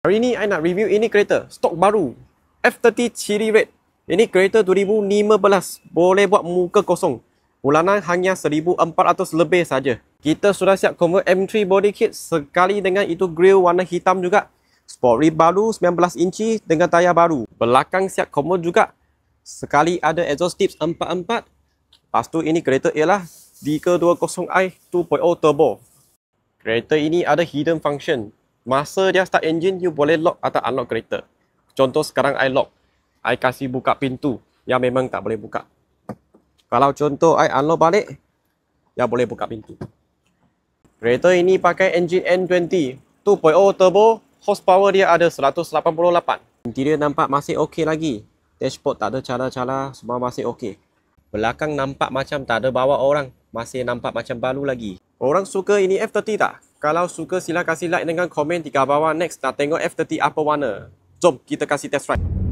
Hari ni I nak review ini kereta stok baru F30 Cherry Red. Ini kereta 2015, boleh buat muka kosong. Bulanan hanya 1,400 lebih saja. Kita sudah siap convert M3 body kit sekali dengan itu grill warna hitam juga. Sport rib baru 19 inci dengan tayar baru. Belakang siap convert juga. Sekali ada exhaust tips 4x4. Lepas tu ini kereta ialah D220i 2.0 turbo. Kereta ini ada hidden function. Masa dia start engine, you boleh lock atau unlock kereta. Contoh sekarang I lock. I kasih buka pintu. Yang memang tak boleh buka. Kalau contoh I unlock balik, ya boleh buka pintu. Kereta ini pakai engine N20 2.0 turbo. Horsepower dia ada 188. Interior nampak masih okey lagi. Dashboard tak ada cala-cala, semua masih okey. Belakang nampak macam tak ada bawa orang. Masih nampak macam baru lagi. Orang suka ini F30 tak? Kalau suka sila kasih like dengan komen di kat bawah. Next nak tengok F30 apa warna. Jom kita kasih test ride.